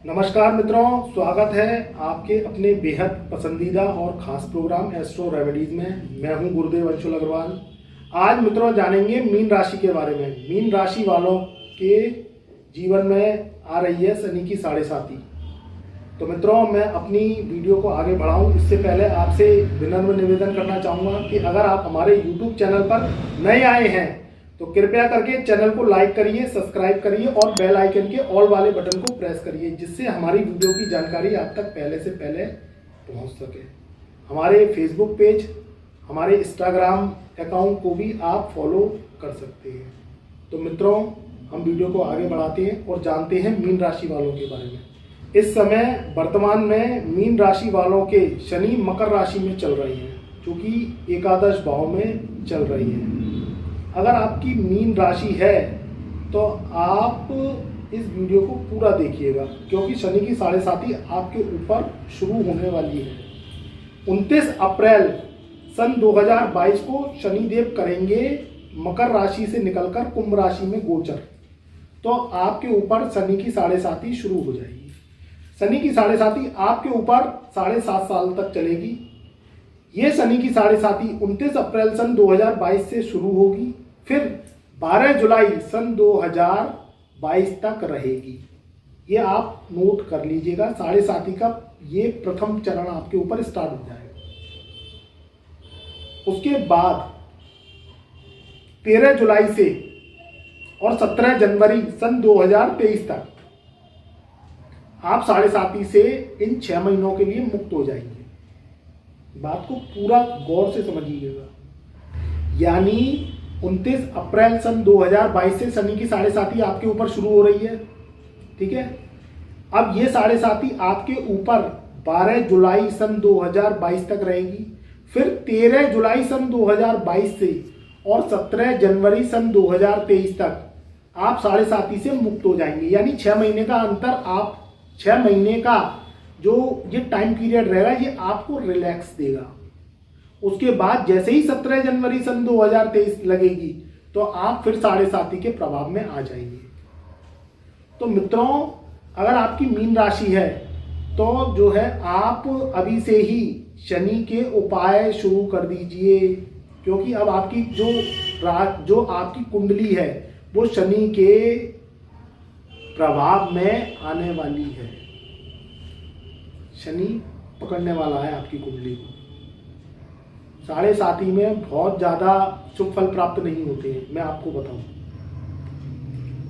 नमस्कार मित्रों, स्वागत है आपके अपने बेहद पसंदीदा और ख़ास प्रोग्राम एस्ट्रो रेमेडीज़ में। मैं हूं गुरुदेव अंशुल अग्रवाल। आज मित्रों जानेंगे मीन राशि के बारे में। मीन राशि वालों के जीवन में आ रही है शनि की साढ़े साती। तो मित्रों मैं अपनी वीडियो को आगे बढ़ाऊं इससे पहले आपसे विनम्र निवेदन करना चाहूँगा कि अगर आप हमारे YouTube चैनल पर नए आए हैं तो कृपया करके चैनल को लाइक करिए, सब्सक्राइब करिए और बेल आइकन के ऑल वाले बटन को प्रेस करिए, जिससे हमारी वीडियो की जानकारी आप तक पहले से पहले पहुंच सके। हमारे फेसबुक पेज, हमारे इंस्टाग्राम अकाउंट को भी आप फॉलो कर सकते हैं। तो मित्रों हम वीडियो को आगे बढ़ाते हैं और जानते हैं मीन राशि वालों के बारे में। इस समय वर्तमान में मीन राशि वालों के शनि मकर राशि में चल रही है, जो कि एकादश भाव में चल रही है। अगर आपकी मीन राशि है तो आप इस वीडियो को पूरा देखिएगा, क्योंकि शनि की साढ़े साती आपके ऊपर शुरू होने वाली है। 29 अप्रैल सन 2022 को शनिदेव करेंगे मकर राशि से निकलकर कुंभ राशि में गोचर। तो आपके ऊपर शनि की साढ़े साती शुरू हो जाएगी। शनि की साढ़े साती आपके ऊपर 7.5 साल तक चलेगी। ये शनि की साढ़े साती 29 अप्रैल सन 2022 से शुरू होगी, फिर 12 जुलाई सन 2022 तक रहेगी। ये आप नोट कर लीजिएगा। साढ़े साती का ये प्रथम चरण आपके ऊपर स्टार्ट हो जाएगा। उसके बाद 13 जुलाई से और 17 जनवरी सन 2023 तक आप साढ़े साती से इन 6 महीनों के लिए मुक्त हो जाएंगे। बात को पूरा गौर से समझिएगा। यानी 29 अप्रैल सन 2022 से शनि की साढ़े साती आपके ऊपर शुरू हो रही है, ठीक है। अब ये साढ़े साती आपके ऊपर 12 जुलाई सन 2022 तक रहेगी, फिर 13 जुलाई सन 2022 से और 17 जनवरी सन 2023 तक आप साढ़े साती से मुक्त हो जाएंगे। यानी 6 महीने का अंतर, आप 6 महीने का जो ये टाइम पीरियड रहेगा ये आपको रिलैक्स देगा। उसके बाद जैसे ही 17 जनवरी सन 2023 लगेगी तो आप फिर साढ़े साती के प्रभाव में आ जाएंगे। तो मित्रों अगर आपकी मीन राशि है तो जो है आप अभी से ही शनि के उपाय शुरू कर दीजिए, क्योंकि अब आपकी जो आपकी कुंडली है वो शनि के प्रभाव में आने वाली है। शनि पकड़ने वाला है आपकी कुंडली को। साढ़े साती में बहुत ज़्यादा शुभ फल प्राप्त नहीं होते हैं। मैं आपको बताऊं,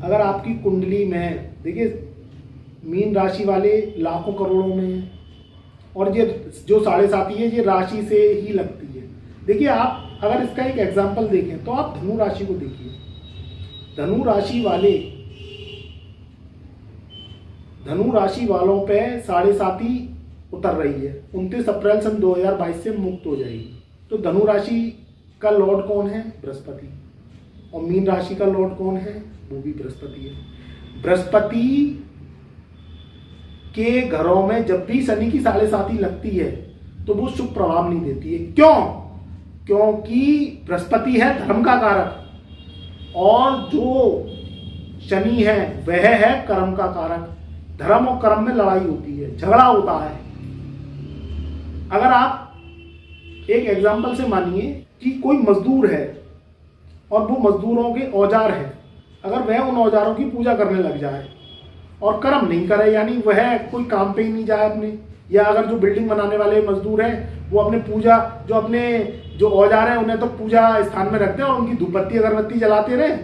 अगर आपकी कुंडली में देखिए मीन राशि वाले लाखों करोड़ों में हैं, और ये जो साढ़े साती है ये राशि से ही लगती है। देखिए आप अगर इसका एक एग्जाम्पल देखें तो आप धनु राशि को देखिए। धनु राशि वालों पे साढ़े साती उतर रही है। 29 अप्रैल सन 2022 से मुक्त हो जाएगी। तो धनु राशि का लॉर्ड कौन है? बृहस्पति। और मीन राशि का लॉर्ड कौन है? वो भी बृहस्पति है। बृहस्पति के घरों में जब भी शनि की साढ़े साती लगती है तो वो शुभ प्रभाव नहीं देती है। क्यों? क्योंकि बृहस्पति है धर्म का कारक, और जो शनि है वह है कर्म का कारक। धर्म और कर्म में लड़ाई होती है, झगड़ा होता है। अगर आप एक एग्जाम्पल से मानिए कि कोई मजदूर है और वो मजदूरों के औजार है, अगर वह उन औजारों की पूजा करने लग जाए और कर्म नहीं करे, यानी वह कोई काम पे ही नहीं जाए अपने, या अगर जो बिल्डिंग बनाने वाले मजदूर हैं वो अपने पूजा जो औजार हैं उन्हें तो पूजा स्थान में रखते हैं और उनकी धूपबत्ती अगरबत्ती जलाते रहे,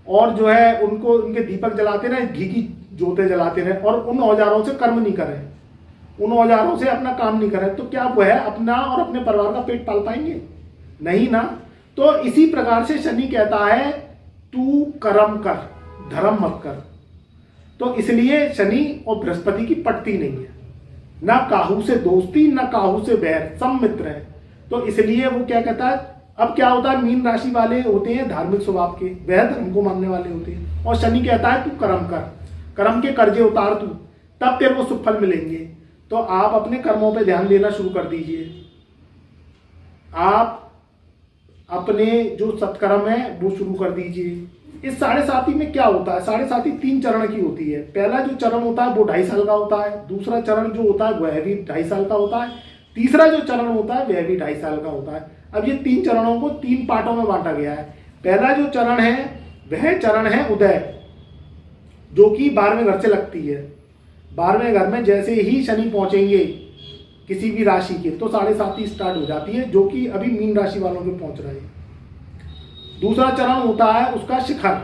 और जो है उनको उनके दीपक जलाते रहे, घी की जोतें जलाते रहे, और उन औजारों से कर्म नहीं करें, उन औजारों से अपना काम नहीं करें, तो क्या वह अपना और अपने परिवार का पेट पाल पाएंगे? नहीं ना। तो इसी प्रकार से शनि कहता है तू कर्म कर, धर्म मत कर। तो इसलिए शनि और बृहस्पति की पटती नहीं है, ना काहू से दोस्ती ना काहू से बैर, सब मित्र है। तो इसलिए वो क्या कहता है, अब क्या होता है मीन राशि वाले होते हैं धार्मिक स्वभाव के, वह धर्म को मानने वाले होते हैं, और शनि कहता है तू कर्म कर, कर्म के कर्जे उतार तू, तब तेरे को शुभ फल मिलेंगे। तो आप अपने कर्मों पे ध्यान देना शुरू कर दीजिए। आप अपने जो सत्कर्म है वो शुरू कर दीजिए। इस साढ़े साथी में क्या होता है, साढ़े साथी 3 चरण की होती है। पहला जो चरण होता है वो 2.5 साल का होता है, दूसरा चरण जो होता है वह भी 2.5 साल का होता है, तीसरा जो चरण होता है वह भी 2.5 साल का होता है। अब ये 3 चरणों को 3 पार्टों में बांटा गया है। पहला जो चरण है वह चरण है उदय, जो कि 12वें घर से लगती है। 12वें घर में जैसे ही शनि पहुंचेंगे किसी भी राशि के तो साढ़े साथी स्टार्ट हो जाती है, जो कि अभी मीन राशि वालों के पहुंच रहे हैं। दूसरा चरण होता है उसका शिखर,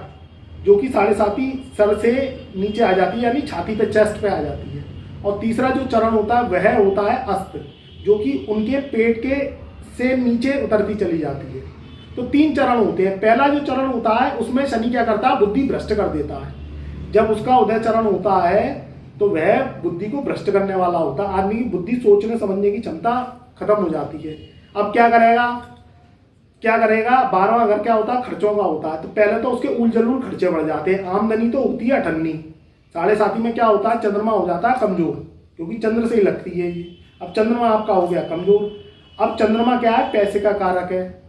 जो कि साढ़े साथी सर से नीचे आ जाती है, यानी छाती पे, चेस्ट पे आ जाती है। और तीसरा जो चरण होता है वह होता है अस्त, जो कि उनके पेट के से नीचे उतरती चली जाती है। तो 3 चरण होते हैं। पहला जो चरण होता है उसमें शनि क्या करता है, बुद्धि भ्रष्ट कर देता है। जब उसका उदय चरण होता है तो वह बुद्धि को भ्रष्ट करने वाला होता है। आदमी की बुद्धि, सोचने समझने की क्षमता खत्म हो जाती है। अब क्या करेगा, 12वां घर क्या होता है, खर्चों का होता है। तो पहले तो उसके उल जलूल खर्चे बढ़ जाते हैं, आमदनी तो होती है अठन्नी। साढ़े साथी में क्या होता है, चंद्रमा हो जाता है कमजोर, क्योंकि चंद्र से ही लगती है ये। अब चंद्रमा आपका हो गया कमजोर। अब चंद्रमा क्या है, पैसे का कारक है।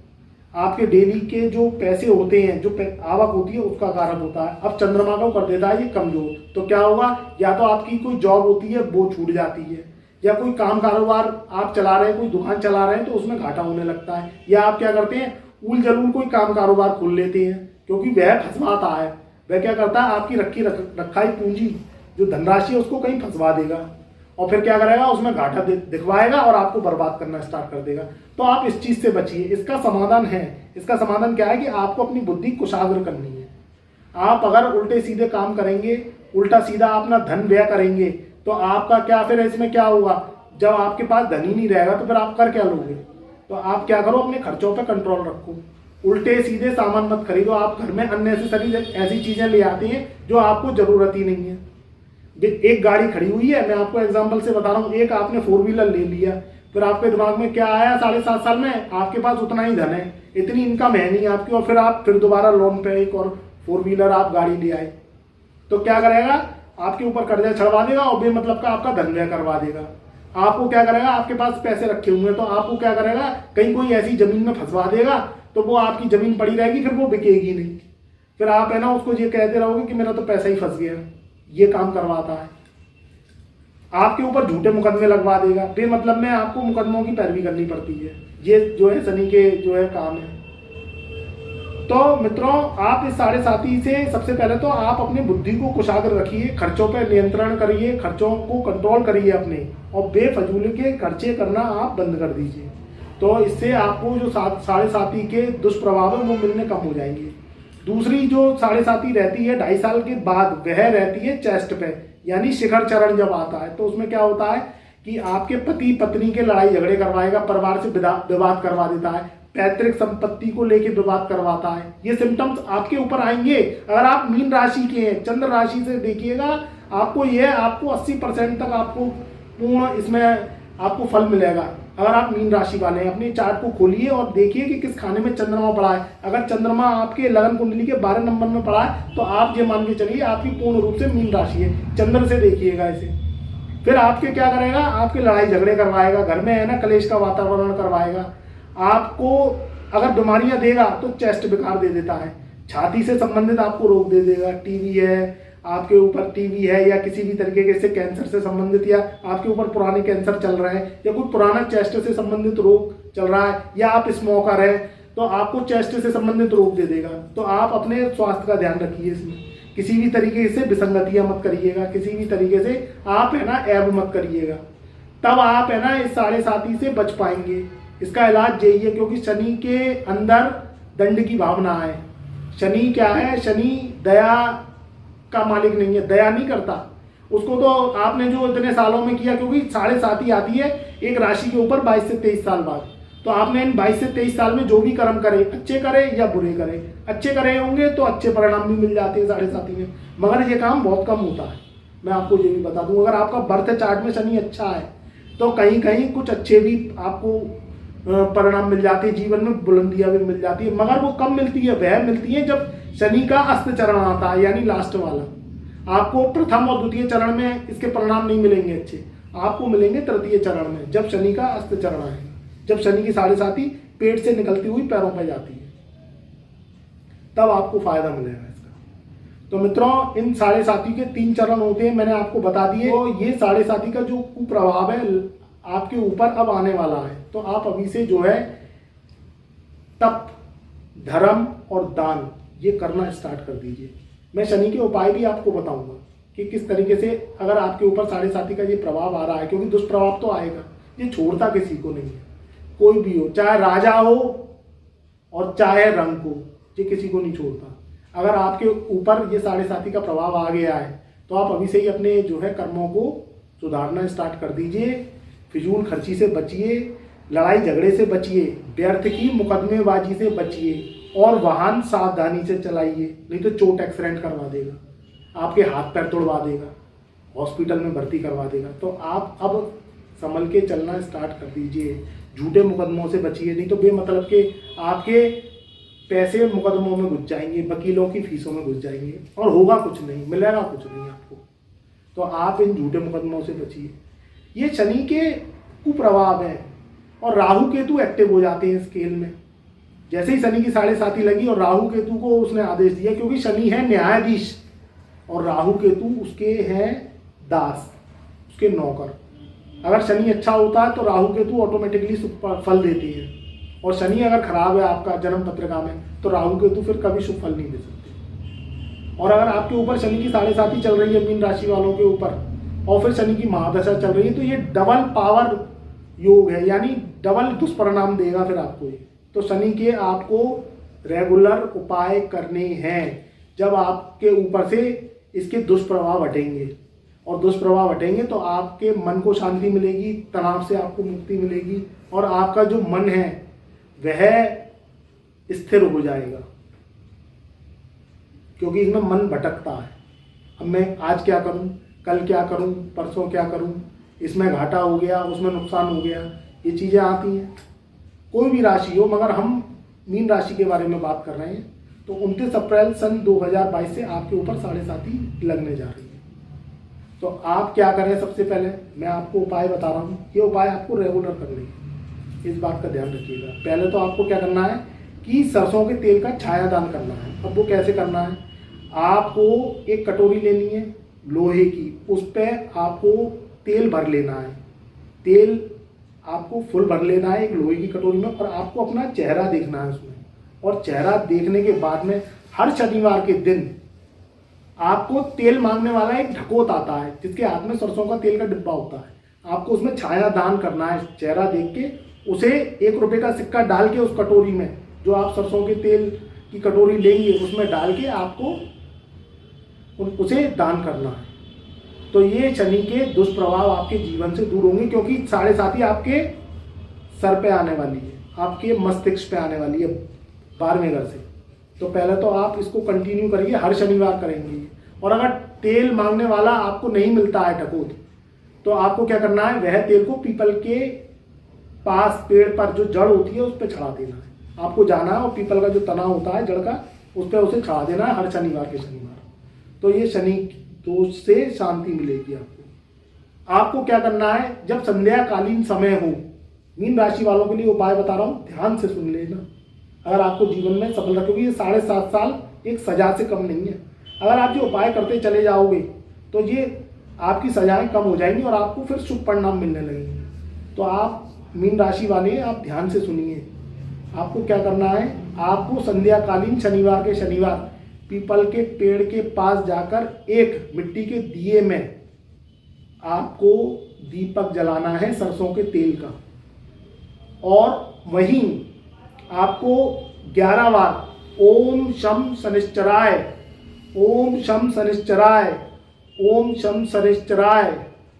आपके डेली के जो पैसे होते हैं, जो आवक होती है उसका कारक होता है। अब चंद्रमा को कर देता है ये कमजोर, तो क्या होगा, या तो आपकी कोई जॉब होती है वो छूट जाती है, या कोई काम कारोबार आप चला रहे हैं, कोई दुकान चला रहे हैं तो उसमें घाटा होने लगता है, या आप क्या करते हैं, उल जलूल कोई काम कारोबार खोल लेते हैं, क्योंकि वह फंसवाता है। वह क्या करता है, आपकी रखाई पूंजी जो धनराशि है उसको कहीं फंसवा देगा, और फिर क्या करेगा, उसमें घाटा दिखवाएगा और आपको बर्बाद करना स्टार्ट कर देगा। तो आप इस चीज से बचिए। इसका समाधान है, इसका समाधान क्या है कि आपको अपनी बुद्धि कुशाग्र करनी है। आप अगर उल्टे सीधे काम करेंगे, उल्टा सीधा अपना धन व्यय करेंगे, तो आपका क्या फिर इसमें क्या होगा, जब आपके पास धन ही नहीं रहेगा तो फिर आप कर क्या लोगे। तो आप क्या करो, अपने खर्चों पे कंट्रोल रखो, उल्टे सीधे सामान मत खरीदो। आप घर में अननेसेसरी ऐसी चीजें ले आते हैं जो आपको जरूरत ही नहीं है। एक गाड़ी खड़ी हुई है, मैं आपको एग्जांपल से बता रहा हूँ, एक आपने 4 व्हीलर ले लिया, फिर आपके दिमाग में क्या आया, 7.5 साल में आपके पास उतना ही धन है, इतनी इनकम है नहीं आपकी, और फिर आप फिर दोबारा लोन पे एक और 4 व्हीलर आप गाड़ी ले आए, तो क्या करेगा, आपके ऊपर कर्जा चढ़वा देगा और बेमतलब का आपका धन व्यय करवा देगा। आपको क्या करेगा, आपके पास पैसे रखे हुए हैं तो आपको क्या करेगा, कहीं कोई ऐसी जमीन में फंसवा देगा, तो वो आपकी जमीन पड़ी रहेगी, फिर वो बिकेगी नहीं। फिर आप है ना उसको ये कहते रहोगे कि मेरा तो पैसा ही फंस गया। ये काम करवाता है, आपके ऊपर झूठे मुकदमे लगवा देगा, बेमतलब में आपको मुकदमों की पैरवी करनी पड़ती है। ये जो है शनि के जो है काम है। तो मित्रों, आप इस साढ़े साथी से सबसे पहले तो आप अपनी बुद्धि को कुशाग्र रखिए, खर्चों पर नियंत्रण करिए, खर्चों को कंट्रोल करिए अपने, और बेफजूल के खर्चे करना आप बंद कर दीजिए। तो इससे आपको जो साढ़े साथी के दुष्प्रभाव है वो मिलने कम हो जाएंगे। दूसरी जो साढ़े साथी रहती है 2.5 साल के बाद, वह रहती है चेस्ट पे, यानी शिखर चरण जब आता है तो उसमें क्या होता है कि आपके पति पत्नी के लड़ाई झगड़े करवाएगा, परिवार से विवाद करवा देता है, पैतृक संपत्ति को लेके विवाद करवाता है। ये सिम्टम्स आपके ऊपर आएंगे अगर आप मीन राशि के हैं। चंद्र राशि से देखिएगा, आपको 80% तक आपको पूर्ण इसमें आपको फल मिलेगा। अगर आप मीन राशि वाले हैं, अपने चार्ट को खोलिए और देखिए कि किस खाने में चंद्रमा पड़ा है। अगर चंद्रमा आपके लगन कुंडली के 12 नंबर में पड़ा है तो आप ये मान के चलिए आपकी पूर्ण रूप से मीन राशि है। चंद्र से देखिएगा इसे। फिर आपके क्या करेगा, आपके लड़ाई झगड़े करवाएगा, घर में है ना कलेश का वातावरण करवाएगा। आपको अगर बीमारियां देगा तो चेस्ट विकार दे देता है, छाती से संबंधित आपको रोग दे देगा। टीवी है, आपके ऊपर टीवी है, या किसी भी तरीके से कैंसर से संबंधित, या आपके ऊपर पुराने कैंसर चल रहे हैं, या कोई पुराना चेस्ट से संबंधित रोग चल रहा है, या आप स्मोकर है तो आपको चेस्ट से संबंधित रोग दे देगा। तो आप अपने स्वास्थ्य का ध्यान रखिए, इसमें किसी भी तरीके से विसंगतियां मत करिएगा, किसी भी तरीके से आप है ना ऐब मत करिएगा, तब आप है ना इस साढ़े साथी से बच पाएंगे। इसका इलाज यही है, क्योंकि शनि के अंदर दंड की भावना है। शनि क्या है, शनि दया का मालिक नहीं है, दया नहीं करता। उसको तो आपने जो इतने सालों में किया, क्योंकि साढ़े साथी आती है एक राशि के ऊपर 22 से 23 साल बाद, तो आपने इन 22 से 23 साल में जो भी कर्म करे, अच्छे करे या बुरे करे, अच्छे करे होंगे तो अच्छे परिणाम भी मिल जाते हैं साढ़े साथी में, मगर ये काम बहुत कम होता है। मैं आपको ये भी बता दूं, अगर आपका बर्थ चार्ट में शनि अच्छा है तो कहीं कहीं कुछ अच्छे भी आपको परिणाम मिल जाते हैं, जीवन में बुलंदियां भी मिल जाती है, मगर वो कब मिलती है, वह मिलती है जब शनि का अस्त चरण आता है, यानी लास्ट वाला। आपको प्रथम और द्वितीय चरण में इसके परिणाम नहीं मिलेंगे अच्छे, आपको मिलेंगे तृतीय चरण में, जब शनि का अस्त चरण है, जब शनि की साढ़े साथी पेट से निकलती हुई पैरों पर जाती है, तब आपको फायदा मिलेगा। तो मित्रों, इन साढ़े साथी के 3 चरण होते हैं, मैंने आपको बता दिए। तो ये साढ़े साथी का जो कुप्रभाव है आपके ऊपर अब आने वाला है, तो आप अभी से जो है तप, धर्म और दान ये करना स्टार्ट कर दीजिए। मैं शनि के उपाय भी आपको बताऊंगा कि किस तरीके से अगर आपके ऊपर साढ़े साथी का ये प्रभाव आ रहा है, क्योंकि दुष्प्रभाव तो आएगा, ये छोड़ता किसी को नहीं है, कोई भी हो, चाहे राजा हो और चाहे रंग हो, ये किसी को नहीं छोड़ता। अगर आपके ऊपर ये साढ़े साथी का प्रभाव आ गया है तो आप अभी से ही अपने जो है कर्मों को सुधारना स्टार्ट कर दीजिए। फिजूल खर्ची से बचिए, लड़ाई झगड़े से बचिए, व्यर्थ की मुकदमेबाजी से बचिए और वाहन सावधानी से चलाइए, नहीं तो चोट एक्सीडेंट करवा देगा, आपके हाथ पैर तोड़वा देगा, हॉस्पिटल में भर्ती करवा देगा। तो आप अब संभल के चलना स्टार्ट कर दीजिए। झूठे मुकदमों से बचिए, नहीं तो बेमतलब के आपके पैसे मुकदमों में घुस जाएंगे, वकीलों की फीसों में घुस जाएंगे और होगा कुछ नहीं, मिलेगा कुछ नहीं आपको। तो आप इन झूठे मुकदमों से बचिए। ये शनि के कुप्रभाव है और राहु केतु एक्टिव हो जाते हैं स्केल में। जैसे ही शनि की साढ़े साथी लगी और राहु केतु को उसने आदेश दिया, क्योंकि शनि है न्यायाधीश और राहु केतु उसके हैं दास, उसके नौकर। अगर शनि अच्छा होता है तो राहु केतु ऑटोमेटिकली फल देते हैं, और शनि अगर खराब है आपका जन्म पत्रिका में तो राहु केतु फिर कभी शुभ फल नहीं दे सकते। और अगर आपके ऊपर शनि की साढ़े साथी चल रही है मीन राशि वालों के ऊपर, और फिर शनि की महादशा चल रही है, तो ये डबल पावर योग है, यानी डबल दुष्परिणाम देगा फिर आपको ये। तो शनि के आपको रेगुलर उपाय करने हैं। जब आपके ऊपर से इसके दुष्प्रभाव हटेंगे, और दुष्प्रभाव हटेंगे तो आपके मन को शांति मिलेगी, तनाव से आपको मुक्ति मिलेगी और आपका जो मन है वह स्थिर हो जाएगा, क्योंकि इसमें मन भटकता है। अब मैं आज क्या करूं, कल क्या करूं, परसों क्या करूं, इसमें घाटा हो गया, उसमें नुकसान हो गया, ये चीज़ें आती हैं। कोई भी राशि हो, मगर हम मीन राशि के बारे में बात कर रहे हैं। तो 29 अप्रैल सन 2022 से आपके ऊपर साढ़े साथी लगने जा रही है। तो आप क्या करें, सबसे पहले मैं आपको उपाय बता रहा हूँ, ये उपाय आपको रेगुलर करने हैं, इस बात का ध्यान रखिएगा। पहले तो आपको क्या करना है कि सरसों के तेल का छायादान करना है। अब वो कैसे करना है, आपको एक कटोरी लेनी है लोहे की, उस पर आपको तेल भर लेना है। तेल आपको फुल भर लेना है एक लोहे की कटोरी में, और आपको अपना चेहरा देखना है उसमें। और चेहरा देखने के बाद में हर शनिवार के दिन आपको तेल मांगने वाला एक ढकोत आता है, जिसके हाथ में सरसों का तेल का डिब्बा होता है। आपको उसमें छाया दान करना है, चेहरा देख के उसे 1 रुपये का सिक्का डाल के उस कटोरी में, जो आप सरसों के तेल की कटोरी लेंगे उसमें डाल के आपको उसे दान करना है। तो ये शनि के दुष्प्रभाव आपके जीवन से दूर होंगे, क्योंकि साढ़े साथी आपके सर पे आने वाली है, आपके मस्तिष्क पे आने वाली है 12वें घर से। तो पहले तो आप इसको कंटिन्यू करिए, हर शनिवार करेंगे। और अगर तेल मांगने वाला आपको नहीं मिलता है ढकोत, तो आपको क्या करना है, वह तेल को पीपल के पास पेड़ पर जो जड़ होती है उस पर चढ़ा देना है। आपको जाना है और पीपल का जो तना होता है जड़ का, उस पर उसे चढ़ा देना है हर शनिवार के शनिवार। तो ये शनि दोष से शांति मिलेगी आपको। आपको क्या करना है, जब संध्याकालीन समय हो, मीन राशि वालों के लिए उपाय बता रहा हूँ, ध्यान से सुन लेना। अगर आपको जीवन में सफल रखोगे, ये 7.5 साल एक सजा से कम नहीं है। अगर आप जो उपाय करते चले जाओगे तो ये आपकी सजाएं कम हो जाएंगी और आपको फिर शुभ परिणाम मिलने लगेंगे। तो आप मीन राशि वाले आप ध्यान से सुनिए। आपको क्या करना है, आपको संध्याकालीन शनिवार के शनिवार पीपल के पेड़ के पास जाकर एक मिट्टी के दिए में आपको दीपक जलाना है सरसों के तेल का, और वहीं आपको 11 बार ओम शम शनिश्चराय, ओम शम शनिश्चराय, ओम शम शनिश्चराय,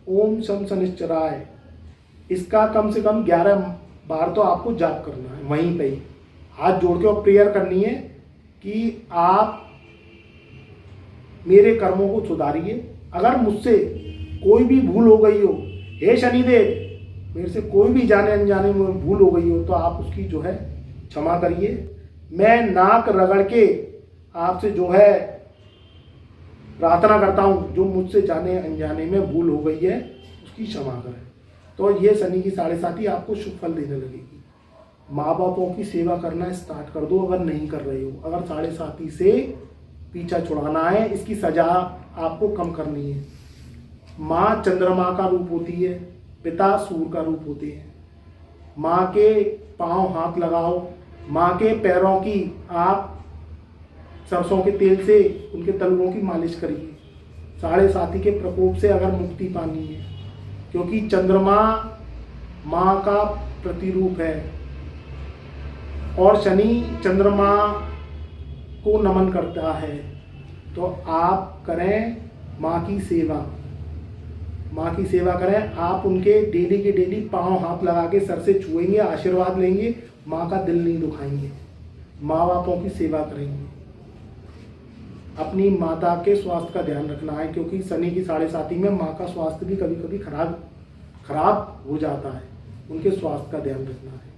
ओम शम शनिश्चराय, इसका कम से कम 11 बार तो आपको जाप करना है। वहीं पे ही हाथ जोड़ के और प्रेयर करनी है कि आप मेरे कर्मों को सुधारिए। अगर मुझसे कोई भी भूल हो गई हो, हे शनिदेव मेरे से कोई भी जाने अनजाने में भूल हो गई हो, तो आप उसकी जो है क्षमा करिए। मैं नाक रगड़ के आपसे जो है प्रार्थना करता हूँ, जो मुझसे जाने अनजाने में भूल हो गई है उसकी क्षमा करें। तो ये शनि की साढ़े साथी आपको शुभ फल देने लगेगी। माँ बापों की सेवा करना स्टार्ट कर दो अगर नहीं कर रहे हो। अगर साढ़े साथी से पीछा छुड़ाना है, इसकी सजा आपको कम करनी है। माँ चंद्रमा का रूप होती है, पिता सूर्य का रूप होते हैं। माँ के पांव हाथ लगाओ, माँ के पैरों की आप सरसों के तेल से उनके तलुओं की मालिश करिए। साढ़े साथी के प्रकोप से अगर मुक्ति पानी है, क्योंकि चंद्रमा माँ का प्रतिरूप है और शनि चंद्रमा को नमन करता है। तो आप करें माँ की सेवा, माँ की सेवा करें। आप उनके डेली के डेली पांव हाथ लगा के सर से छुएंगे, आशीर्वाद लेंगे, माँ का दिल नहीं दुखाएंगे, माँ बापों की सेवा करेंगे। अपनी माता के स्वास्थ्य का ध्यान रखना है, क्योंकि शनि की साढ़े साथी में माँ का स्वास्थ्य भी कभी कभी खराब हो जाता है, उनके स्वास्थ्य का ध्यान रखना है।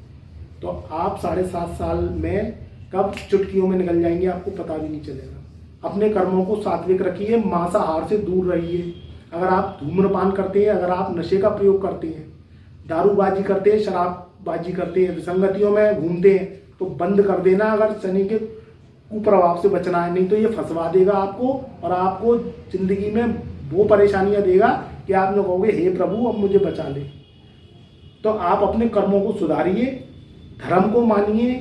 तो आप 7.5 साल में कब चुटकियों में निकल जाएंगे आपको पता भी नहीं चलेगा। अपने कर्मों को सात्विक रखिए, मांसाहार से दूर रहिए। अगर आप धूम्रपान करते हैं, अगर आप नशे का प्रयोग करते हैं, दारूबाजी करते हैं, शराबबाजी करते हैं, विसंगतियों में घूमते हैं, तो बंद कर देना अगर शनि के कुप्रभाव से बचना है। नहीं तो ये फंसवा देगा आपको और आपको जिंदगी में वो परेशानियां देगा कि आप लोग कहोगे हे प्रभु अब मुझे बचा ले। तो आप अपने कर्मों को सुधारिए, धर्म को मानिए,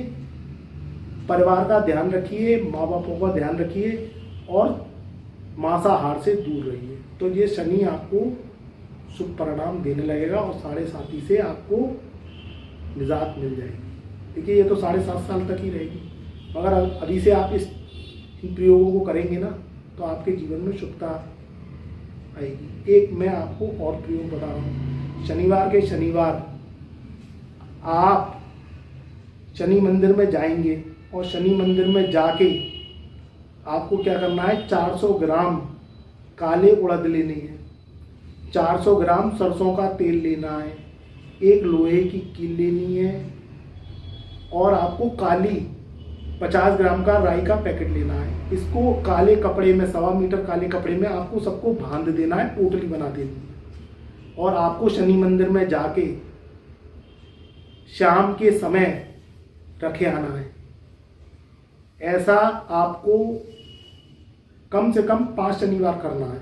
परिवार का ध्यान रखिए, माँ बापों का ध्यान रखिए और मांसाहार से दूर रहिए। तो ये शनि आपको शुभ परिणाम देने लगेगा और साढ़े साथी से आपको निजात मिल जाएगी। देखिए ये तो 7.5 साल तक ही रहेगी, मगर अभी से आप इन प्रयोगों को करेंगे ना तो आपके जीवन में शुभता आएगी। एक मैं आपको और प्रयोग बता रहा हूँ। शनिवार के शनिवार आप शनि मंदिर में जाएंगे और शनि मंदिर में जाके आपको क्या करना है, 400 ग्राम काले उड़द लेने हैं, 400 ग्राम सरसों का तेल लेना है, एक लोहे की कील लेनी है और आपको काली 50 ग्राम का राई का पैकेट लेना है। इसको काले कपड़े में, 1.25 मीटर काले कपड़े में आपको सबको बांध देना है, पोटली बना देनी है और आपको शनि मंदिर में जाके शाम के समय रखे आना है। ऐसा आपको कम से कम 5 शनिवार करना है।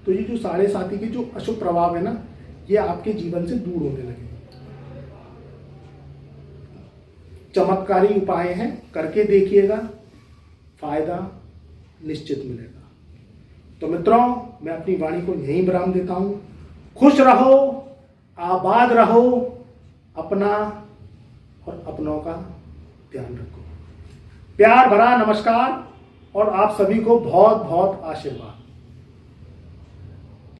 तो ये जो साढ़े साथी के जो अशुभ प्रभाव है ना, ये आपके जीवन से दूर होने लगे। चमत्कारी उपाय हैं, करके देखिएगा, फायदा निश्चित मिलेगा। तो मित्रों, मैं अपनी वाणी को यहीं विराम देता हूं। खुश रहो, आबाद रहो, अपना और अपनों का ध्यान रखो। प्यार भरा नमस्कार और आप सभी को बहुत बहुत आशीर्वाद।